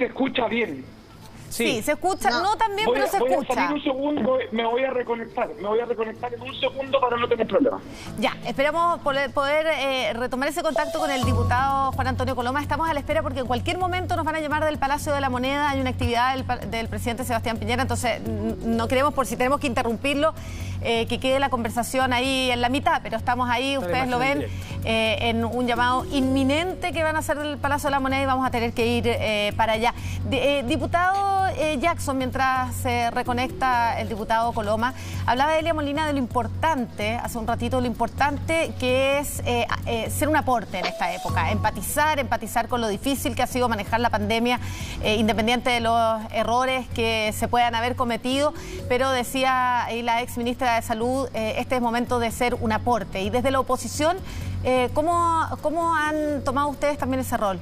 se escucha bien. Sí, se escucha, no tan bien, pero se escucha. Voy a salir un segundo, me voy a reconectar en un segundo para no tener problemas. Ya, esperamos poder retomar ese contacto con el diputado Juan Antonio Coloma. Estamos a la espera porque en cualquier momento nos van a llamar del Palacio de la Moneda. Hay una actividad del presidente Sebastián Piñera, entonces no queremos, por si tenemos que interrumpirlo, que quede la conversación ahí en la mitad, pero estamos ahí, ustedes lo ven, en un llamado inminente que van a hacer del Palacio de la Moneda y vamos a tener que ir para allá. Diputado Jackson, mientras se reconecta el diputado Coloma, hablaba Elia Molina de lo importante, hace un ratito, lo importante que es ser un aporte en esta época, empatizar con lo difícil que ha sido manejar la pandemia, independiente de los errores que se puedan haber cometido, pero decía ahí la ex ministra de Salud, este es momento de ser un aporte. Y desde la oposición, ¿cómo han tomado ustedes también ese rol?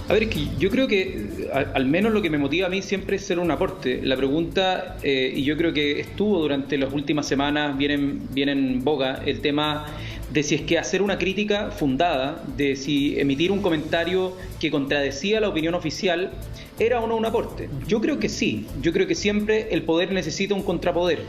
A ver, es que yo creo que al menos lo que me motiva a mí siempre es ser un aporte. La pregunta, y yo creo que estuvo durante las últimas semanas bien en boga, el tema de si es que hacer una crítica fundada, de si emitir un comentario que contradecía la opinión oficial era o no un aporte. Yo creo que sí, yo creo que siempre el poder necesita un contrapoder.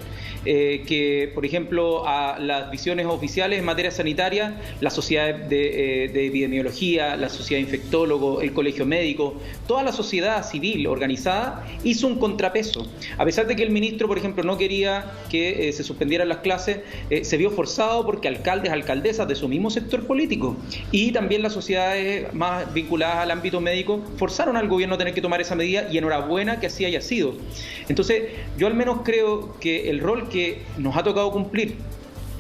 Que, por ejemplo, a las visiones oficiales en materia sanitaria, la sociedad de epidemiología, la sociedad de infectólogos, el colegio médico, toda la sociedad civil organizada hizo un contrapeso. A pesar de que el ministro, por ejemplo, no quería que se suspendieran las clases, se vio forzado porque alcaldes, alcaldesas de su mismo sector político y también las sociedades más vinculadas al ámbito médico forzaron al gobierno a tener que tomar esa medida y enhorabuena que así haya sido. Entonces, yo al menos creo que el rol que nos ha tocado cumplir,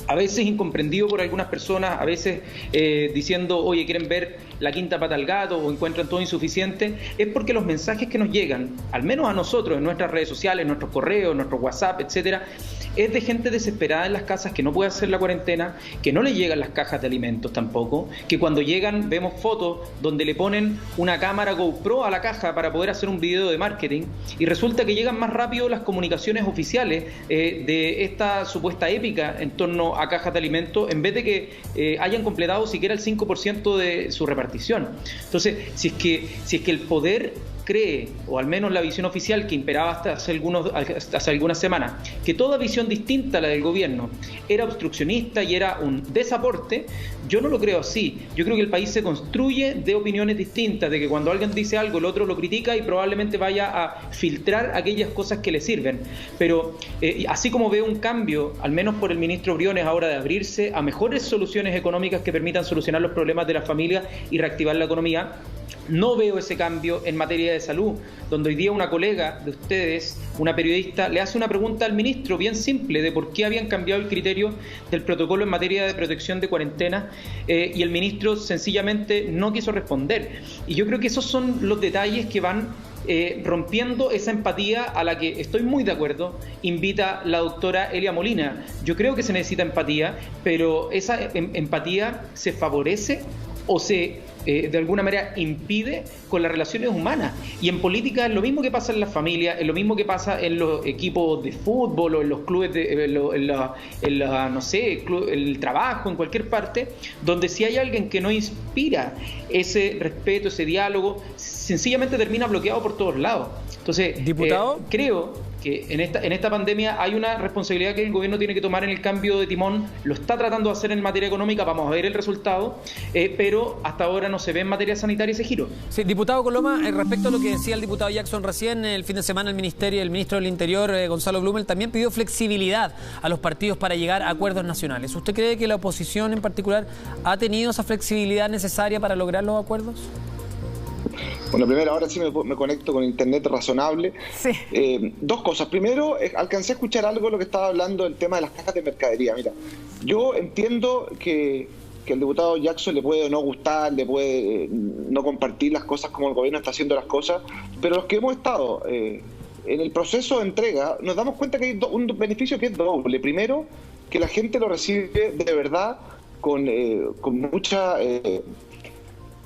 a veces incomprendido por algunas personas, a veces diciendo, oye, quieren ver la quinta pata al gato o encuentran todo insuficiente, es porque los mensajes que nos llegan, al menos a nosotros, en nuestras redes sociales, en nuestros correos, en nuestro WhatsApp, etcétera, es de gente desesperada en las casas que no puede hacer la cuarentena, que no le llegan las cajas de alimentos tampoco, que cuando llegan vemos fotos donde le ponen una cámara GoPro a la caja para poder hacer un video de marketing y resulta que llegan más rápido las comunicaciones oficiales de esta supuesta épica en torno a cajas de alimentos en vez de que hayan completado siquiera el 5% de su repartición. Entonces, si es que el poder cree, o al menos la visión oficial que imperaba hasta hace algunas semanas, que toda visión distinta a la del gobierno era obstruccionista y era un desaporte, yo no lo creo así. Yo creo que el país se construye de opiniones distintas, de que cuando alguien dice algo, el otro lo critica y probablemente vaya a filtrar aquellas cosas que le sirven. Pero así como veo un cambio, al menos por el ministro Briones ahora, de abrirse a mejores soluciones económicas que permitan solucionar los problemas de las familias y reactivar la economía, no veo ese cambio en materia de salud, donde hoy día una colega de ustedes, una periodista, le hace una pregunta al ministro bien simple de por qué habían cambiado el criterio del protocolo en materia de protección de cuarentena y el ministro sencillamente no quiso responder. Y yo creo que esos son los detalles que van rompiendo esa empatía a la que estoy muy de acuerdo, invita la doctora Elia Molina. Yo creo que se necesita empatía, pero esa empatía se favorece o se de alguna manera impide con las relaciones humanas. Y en política es lo mismo que pasa en las familias, es lo mismo que pasa en los equipos de fútbol o en los clubes, no sé, el trabajo, en cualquier parte, donde si hay alguien que no inspira ese respeto, ese diálogo, sencillamente termina bloqueado por todos lados. Entonces, ¿diputado? Creo que en esta pandemia hay una responsabilidad que el gobierno tiene que tomar en el cambio de timón. Lo está tratando de hacer en materia económica, vamos a ver el resultado, pero hasta ahora no se ve en materia sanitaria ese giro. Sí, diputado Coloma, respecto a lo que decía el diputado Jackson recién, el fin de semana el ministro del Interior, Gonzalo Blumel, también pidió flexibilidad a los partidos para llegar a acuerdos nacionales. ¿Usted cree que la oposición en particular ha tenido esa flexibilidad necesaria para lograr los acuerdos? Bueno, primero, ahora sí me conecto con internet razonable. Sí. Dos cosas. Primero, alcancé a escuchar algo de lo que estaba hablando del tema de las cajas de mercadería. Mira, yo entiendo que el diputado Jackson le puede no gustar, le puede no compartir las cosas como el gobierno está haciendo las cosas, pero los que hemos estado en el proceso de entrega nos damos cuenta que hay un beneficio que es doble. Primero, que la gente lo recibe de verdad con mucha...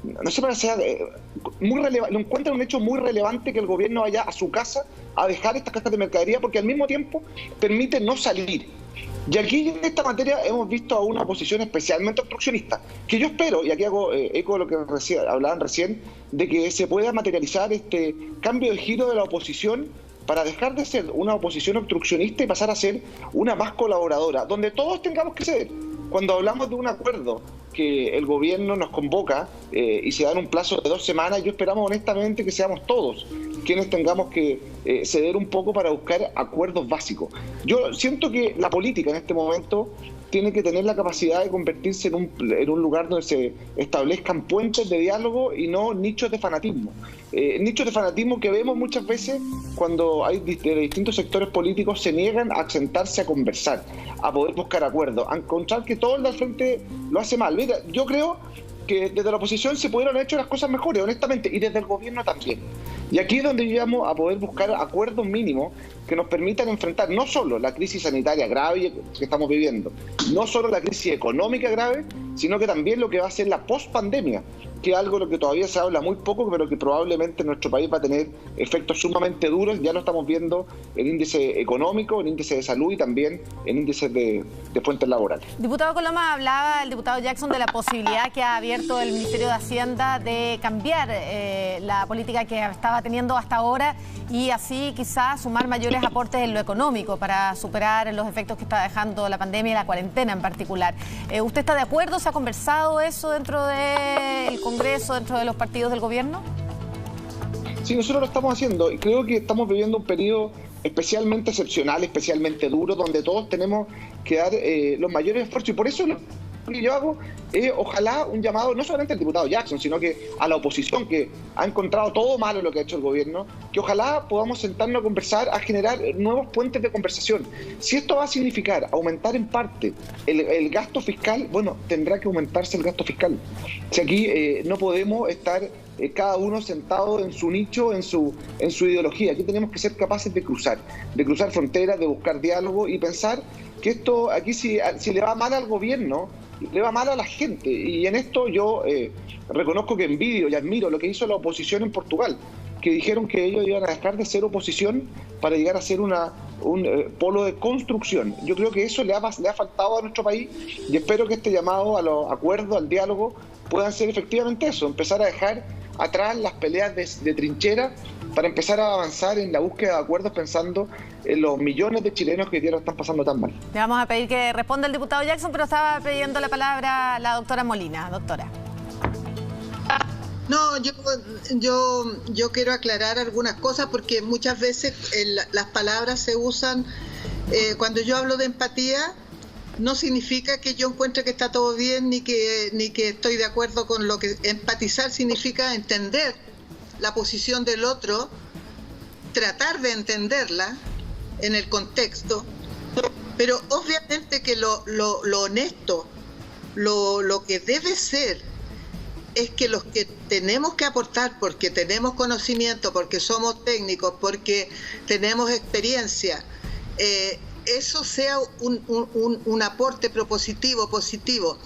no sé, pero sea muy lo encuentran un hecho muy relevante que el gobierno vaya a su casa a dejar estas cajas de mercadería, porque al mismo tiempo permite no salir. Y aquí en esta materia hemos visto a una oposición especialmente obstruccionista, que yo espero, y aquí hago eco de lo que hablaban recién, de que se pueda materializar este cambio de giro de la oposición para dejar de ser una oposición obstruccionista y pasar a ser una más colaboradora, donde todos tengamos que ceder. Cuando hablamos de un acuerdo que el gobierno nos convoca y se dan un plazo de 2 semanas, yo esperamos honestamente que seamos todos quienes tengamos que ceder un poco para buscar acuerdos básicos. Yo siento que la política en este momento tiene que tener la capacidad de convertirse en un lugar donde se establezcan puentes de diálogo y no nichos de fanatismo. Nichos de fanatismo que vemos muchas veces cuando hay de distintos sectores políticos se niegan a sentarse a conversar, a poder buscar acuerdos, a encontrar que todo el del frente lo hace mal. Mira, yo creo que desde la oposición se pudieron haber hecho las cosas mejores, honestamente, y desde el gobierno también. Y aquí es donde llegamos a poder buscar acuerdos mínimos que nos permitan enfrentar no solo la crisis sanitaria grave que estamos viviendo, no solo la crisis económica grave, sino que también lo que va a ser la post-pandemia, que es algo de lo que todavía se habla muy poco, pero que probablemente en nuestro país va a tener efectos sumamente duros. Ya lo estamos viendo en índice económico, en índice de salud y también en índices de fuentes laborales. Diputado Coloma, hablaba el diputado Jackson de la posibilidad que ha abierto el Ministerio de Hacienda de cambiar la política que estaba teniendo hasta ahora y así quizás sumar mayores aportes en lo económico para superar los efectos que está dejando la pandemia y la cuarentena en particular. ¿Usted está de acuerdo? ¿Se ha conversado eso dentro del Congreso, dentro de los partidos del gobierno? Sí, nosotros lo estamos haciendo y creo que estamos viviendo un periodo especialmente excepcional, especialmente duro, donde todos tenemos que dar los mayores esfuerzos, y por eso lo que yo hago es ojalá un llamado no solamente al diputado Jackson, sino que a la oposición que ha encontrado todo malo lo que ha hecho el gobierno, que ojalá podamos sentarnos a conversar, a generar nuevos puentes de conversación. Si esto va a significar aumentar en parte el gasto fiscal, bueno, tendrá que aumentarse el gasto fiscal. Si aquí no podemos estar cada uno sentado en su nicho, en su ideología. Aquí tenemos que ser capaces de cruzar fronteras, de buscar diálogo y pensar que esto, aquí si le va mal al gobierno, le va mal a la gente. Y en esto yo reconozco que envidio y admiro lo que hizo la oposición en Portugal, que dijeron que ellos iban a dejar de ser oposición para llegar a ser un polo de construcción. Yo creo que eso le ha faltado a nuestro país y espero que este llamado a los acuerdos, al diálogo, puedan ser efectivamente eso, empezar a dejar atrás las peleas de trinchera para empezar a avanzar en la búsqueda de acuerdos pensando en los millones de chilenos que hoy día lo están pasando tan mal. Le vamos a pedir que responda el diputado Jackson, pero estaba pidiendo la palabra la doctora Molina. Doctora. No, yo quiero aclarar algunas cosas porque muchas veces las palabras se usan, cuando yo hablo de empatía, no significa que yo encuentre que está todo bien ni que estoy de acuerdo con lo que empatizar significa entender la posición del otro, tratar de entenderla en el contexto, pero obviamente que lo honesto, lo que debe ser es que los que tenemos que aportar porque tenemos conocimiento, porque somos técnicos, porque tenemos experiencia, eso sea un aporte propositivo, positivo,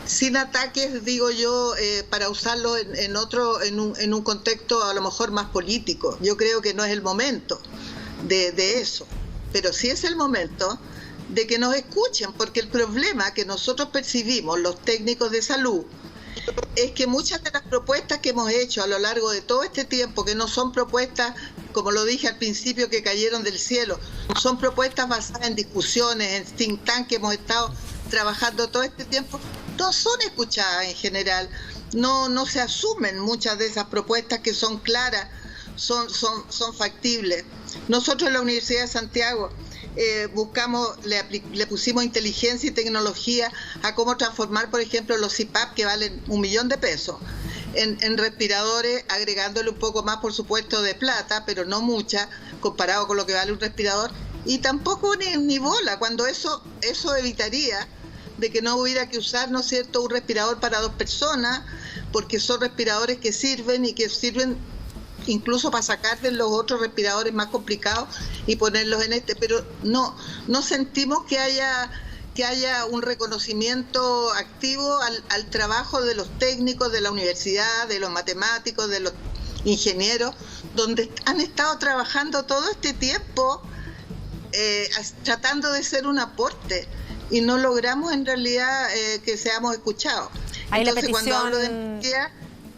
sin ataques, digo yo, para usarlo en un contexto a lo mejor más político. Yo creo que no es el momento de eso, pero sí es el momento de que nos escuchen, porque el problema que nosotros percibimos, los técnicos de salud, es que muchas de las propuestas que hemos hecho a lo largo de todo este tiempo, que no son propuestas, como lo dije al principio, que cayeron del cielo, son propuestas basadas en discusiones, en think tank que hemos estado trabajando todo este tiempo, no son escuchadas en general, no se asumen muchas de esas propuestas que son claras, son factibles. Nosotros en la Universidad de Santiago le pusimos inteligencia y tecnología a cómo transformar, por ejemplo, los CPAP que valen $1 millón en respiradores, agregándole un poco más, por supuesto, de plata, pero no mucha, comparado con lo que vale un respirador, y tampoco ni bola, cuando eso evitaría de que no hubiera que usar, ¿no es cierto?, un respirador para 2 personas, porque son respiradores que sirven incluso para sacar de los otros respiradores más complicados y ponerlos en este, pero no sentimos que haya un reconocimiento activo al trabajo de los técnicos de la universidad, de los matemáticos, de los ingenieros, donde han estado trabajando todo este tiempo tratando de ser un aporte y no logramos en realidad que seamos escuchados. Ahí entonces la petición...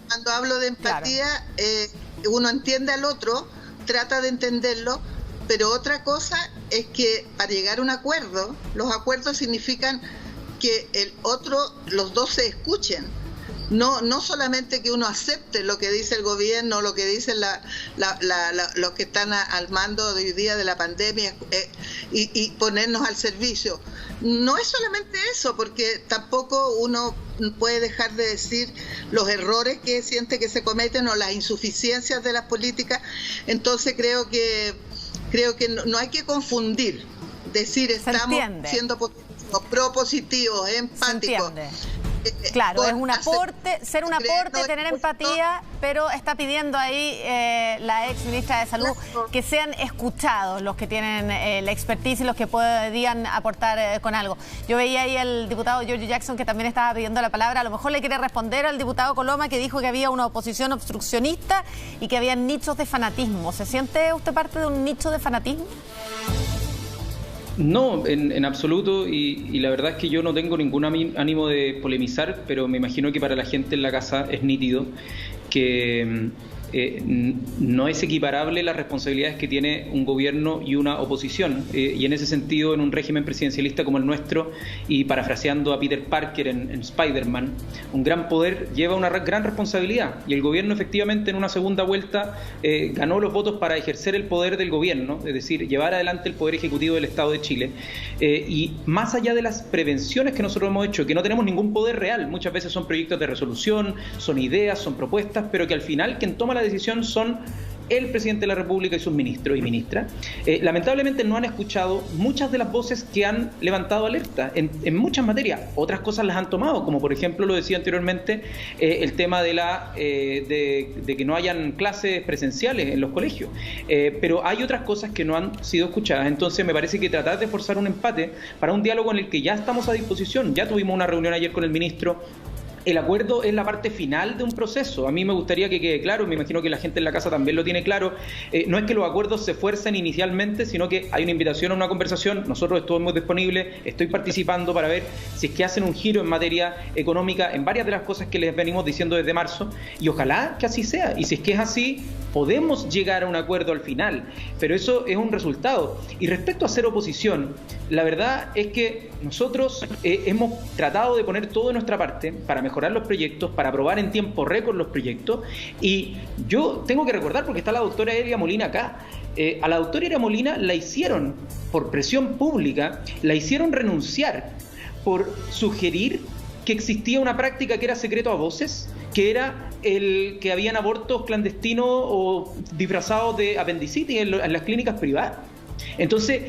cuando hablo de empatía, claro, uno entiende al otro, trata de entenderlo, pero otra cosa es que para llegar a un acuerdo, los acuerdos significan que el otro, los dos se escuchen. No solamente que uno acepte lo que dice el gobierno, lo que dicen los que están al mando de hoy día de la pandemia y ponernos al servicio. No es solamente eso, porque tampoco uno puede dejar de decir los errores que siente que se cometen o las insuficiencias de las políticas. Entonces creo que no hay que confundir, decir estamos siendo positivos, propositivos, empáticos. Claro, es un aporte, ser un aporte, tener empatía, pero está pidiendo ahí la ex ministra de Salud que sean escuchados los que tienen la expertise y los que podrían aportar con algo. Yo veía ahí al diputado Giorgio Jackson que también estaba pidiendo la palabra. A lo mejor le quiere responder al diputado Coloma, que dijo que había una oposición obstruccionista y que había nichos de fanatismo. ¿Se siente usted parte de un nicho de fanatismo? No, en absoluto, y la verdad es que yo no tengo ningún ánimo de polemizar, pero me imagino que para la gente en la casa es nítido que no es equiparable las responsabilidades que tiene un gobierno y una oposición, y en ese sentido, en un régimen presidencialista como el nuestro, y parafraseando a Peter Parker en Spider-Man, un gran poder lleva una gran responsabilidad, y el gobierno efectivamente en una segunda vuelta ganó los votos para ejercer el poder del gobierno, es decir, llevar adelante el poder ejecutivo del Estado de Chile, y más allá de las prevenciones que nosotros hemos hecho, que no tenemos ningún poder real, muchas veces son proyectos de resolución, son ideas, son propuestas, pero que al final quien toma la decisión son el presidente de la República y sus ministros y ministras. Lamentablemente no han escuchado muchas de las voces que han levantado alerta en muchas materias. Otras cosas las han tomado, como por ejemplo, lo decía anteriormente, el tema de que no hayan clases presenciales en los colegios. Pero hay otras cosas que no han sido escuchadas. Entonces me parece que tratar de forzar un empate para un diálogo en el que ya estamos a disposición. Ya tuvimos una reunión ayer con el ministro. El acuerdo es la parte final de un proceso. A mí me gustaría que quede claro, me imagino que la gente en la casa también lo tiene claro, no es que los acuerdos se fuercen inicialmente, sino que hay una invitación a una conversación, nosotros estuvimos disponibles, estoy participando para ver si es que hacen un giro en materia económica en varias de las cosas que les venimos diciendo desde marzo, y ojalá que así sea, y si es que es así, podemos llegar a un acuerdo al final, pero eso es un resultado. Y respecto a ser oposición, la verdad es que nosotros hemos tratado de poner todo de nuestra parte para mejorar los proyectos, para aprobar en tiempo récord los proyectos, y yo tengo que recordar, porque está la doctora Elia Molina acá, a la doctora Elia Molina la hicieron, por presión pública, la hicieron renunciar por sugerir que existía una práctica que era secreto a voces, que era el que habían abortos clandestinos o disfrazados de apendicitis en las clínicas privadas. Entonces,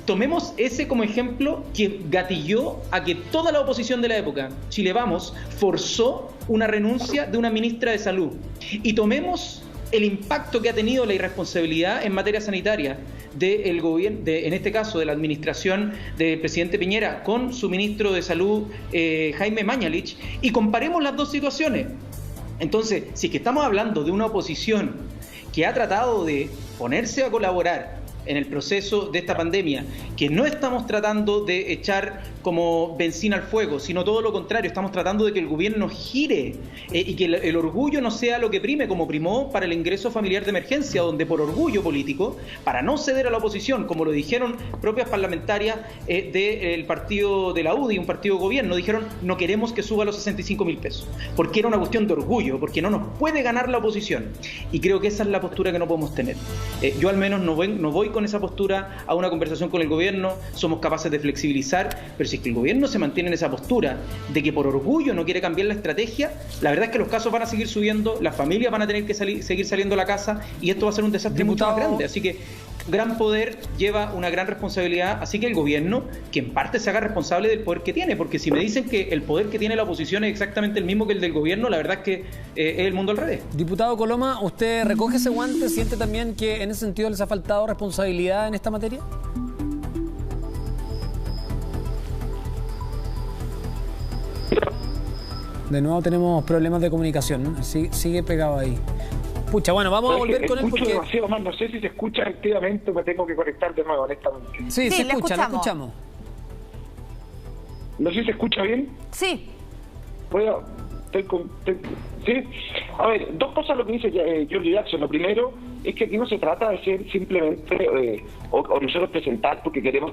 tomemos ese como ejemplo que gatilló a que toda la oposición de la época, Chile Vamos, forzó una renuncia de una ministra de Salud. Y tomemos el impacto que ha tenido la irresponsabilidad en materia sanitaria del gobierno, en este caso de la administración del presidente Piñera con su ministro de Salud, Jaime Mañalich, y comparemos las dos situaciones. Entonces, si es que estamos hablando de una oposición que ha tratado de ponerse a colaborar en el proceso de esta pandemia, que no estamos tratando de echar como benzina al fuego, sino todo lo contrario, estamos tratando de que el gobierno gire y que el orgullo no sea lo que prime, como primó para el ingreso familiar de emergencia, donde por orgullo político, para no ceder a la oposición, como lo dijeron propias parlamentarias del partido de la UDI, un partido de gobierno, dijeron no queremos que suba los 65.000 pesos, porque era una cuestión de orgullo, porque no nos puede ganar la oposición, y creo que esa es la postura que no podemos tener. Yo al menos no voy con esa postura a una conversación con el gobierno, somos capaces de flexibilizar, pero si es que el gobierno se mantiene en esa postura de que por orgullo no quiere cambiar la estrategia, la verdad es que los casos van a seguir subiendo, las familias van a tener que seguir saliendo a la casa, y esto va a ser un desastre mucho más grande. Así que gran poder lleva una gran responsabilidad, así que el gobierno, que en parte se haga responsable del poder que tiene, porque si me dicen que el poder que tiene la oposición es exactamente el mismo que el del gobierno, la verdad es que es el mundo al revés. Diputado Coloma, ¿usted recoge ese guante? ¿Siente también que en ese sentido les ha faltado responsabilidad en esta materia? De nuevo tenemos problemas de comunicación, ¿no? Sigue pegado ahí. Pucha, bueno, vamos a volver con él escucho porque... demasiado más, no sé si se escucha activamente o me tengo que conectar de nuevo, honestamente. Sí, Sí, se le escucha, lo escuchamos. escuchamos. No sé si se escucha bien. Sí. Sí. A ver, dos cosas lo que dice Giorgio Jackson. Lo primero es que aquí no se trata de ser simplemente o nosotros presentar porque queremos